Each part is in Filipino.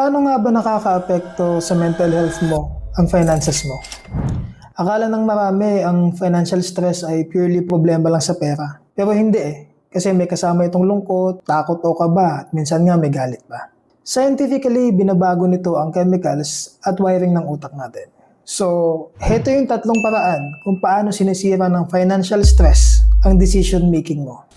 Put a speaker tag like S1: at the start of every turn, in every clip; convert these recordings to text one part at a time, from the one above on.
S1: Paano nga ba nakakaapekto sa mental health mo ang finances mo? Akala ng marami ang financial stress ay purely problema lang sa pera. Pero hindi kasi may kasama itong lungkot, takot o kaba at minsan nga may galit pa. Scientifically, binabago nito ang chemicals at wiring ng utak natin. So, heto yung tatlong paraan kung paano sinisira ng financial stress ang decision making mo.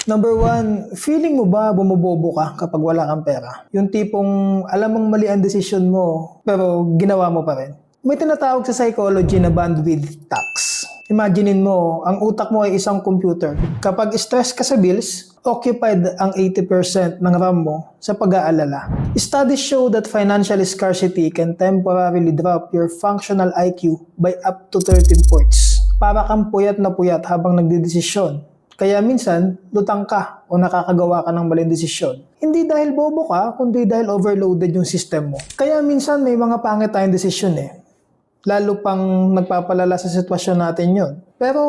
S1: Number 1, feeling mo ba bumubobo ka kapag wala kang pera? Yung tipong alam mong mali ang desisyon mo pero ginawa mo pa rin. May tinatawag sa psychology na bandwidth tax. Imaginein mo, ang utak mo ay isang computer. Kapag stress ka sa bills, occupied ang 80% ng RAM mo sa pag-aalala. Studies show that financial scarcity can temporarily drop your functional IQ by up to 13 points. Para kang puyat na puyat habang nagdedesisyon. Kaya minsan, lutang ka o nakakagawa ka ng maling desisyon. Hindi dahil bobo ka, kundi dahil overloaded yung system mo. Kaya minsan may mga pangit tayong desisyon Lalo pang nagpapalala sa sitwasyon natin yon. Pero,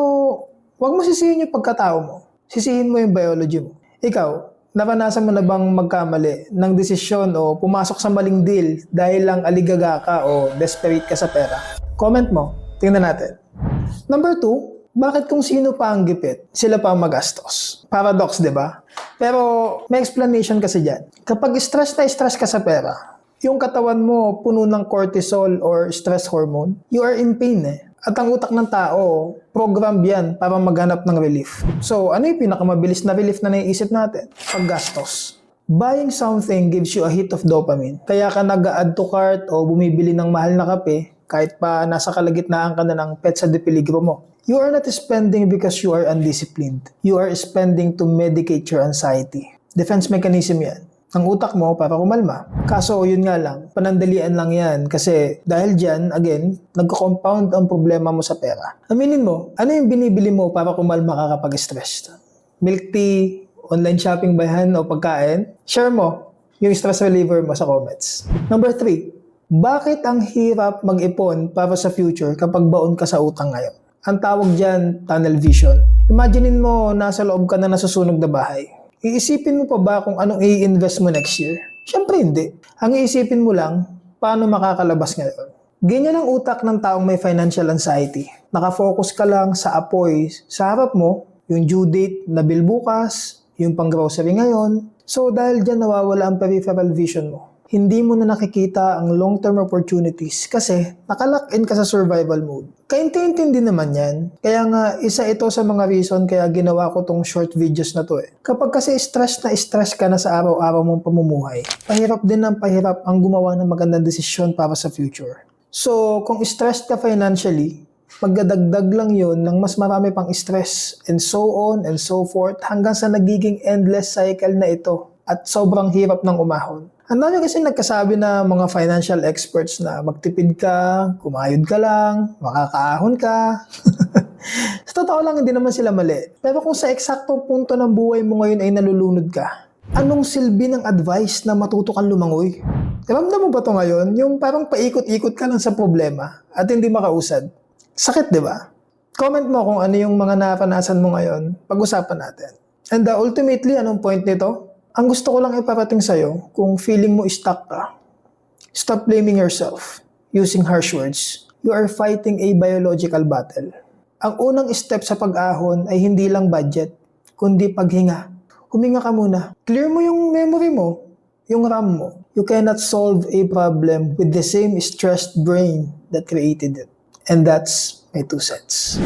S1: wag mo sisihin yung pagkatao mo. Sisihin mo yung biology mo. Ikaw, naranasan mo na bang magkamali ng desisyon o pumasok sa maling deal dahil lang aligaga ka o desperate ka sa pera? Comment mo. Tingnan natin. Number 2, bakit kung sino pa ang gipit, sila pa ang magastos? Paradox, di ba? Pero may explanation kasi dyan. Kapag stress na stress ka sa pera, yung katawan mo puno ng cortisol or stress hormone, you are in pain At ang utak ng tao, program yan para maghanap ng relief. So, ano yung pinakamabilis na relief na naiisip natin? Paggastos. Buying something gives you a hit of dopamine. Kaya ka nag-add to cart o bumibili ng mahal na kape kahit pa nasa kalagitnaan ka na ng petsa de peligro mo. You are not spending because you are undisciplined. You are spending to medicate your anxiety. Defense mechanism yan. Ang utak mo para kumalma. Kaso yun nga lang, panandalian lang yan kasi dahil dyan, again, nagko-compound ang problema mo sa pera. Aminin mo, ano yung binibili mo para kumalma ka kapag stressed? Milk tea, online shopping ba yan o pagkain? Share mo yung stress reliever mo sa comments. Number 3, bakit ang hirap mag-ipon para sa future kapag baon ka sa utang ngayon? Ang tawag dyan, tunnel vision. Imaginein mo, nasa loob ka na nasusunog na bahay. Iisipin mo pa ba kung anong i-invest mo next year? Siyempre hindi. Ang iisipin mo lang, paano makakalabas ngayon? Ganyan ang utak ng taong may financial anxiety. Nakafocus ka lang sa apoy sa harap mo, yung due date na bill bukas, yung pang-grocery ngayon. So dahil dyan nawawala ang peripheral vision mo. Hindi mo na nakikita ang long-term opportunities kasi nakalock-in ka sa survival mode. Kaintindi naman yan. Kaya nga, isa ito sa mga reason kaya ginawa ko tong short videos na to Kapag kasi stress ka na sa araw-araw mong pamumuhay, pahirap din ng pahirap ang gumawa ng magandang desisyon para sa future. So, kung stressed ka financially, magdadagdag lang yun ng mas marami pang stress and so on and so forth hanggang sa nagiging endless cycle na ito at sobrang hirap ng umahon. Ang dami kasi nagkasabi na mga financial experts na magtipid ka, kumayod ka lang, makakaahon ka. Sa totoo lang, hindi naman sila mali. Pero kung sa eksaktong punto ng buhay mo ngayon ay nalulunod ka, anong silbi ng advice na matuto kang lumangoy? Ramdam mo ba ito ngayon? Yung parang paikot-ikot ka lang sa problema at hindi makausad. Sakit, di ba? Comment mo kung ano yung mga naranasan mo ngayon. Pag-usapan natin. And ultimately, anong point nito? Ang gusto ko lang iparating sa'yo, kung feeling mo stuck ka, stop blaming yourself using harsh words. You are fighting a biological battle. Ang unang step sa pag-ahon ay hindi lang budget, kundi paghinga. Huminga ka muna. Clear mo yung memory mo, yung RAM mo. You cannot solve a problem with the same stressed brain that created it. And that's my 2 cents.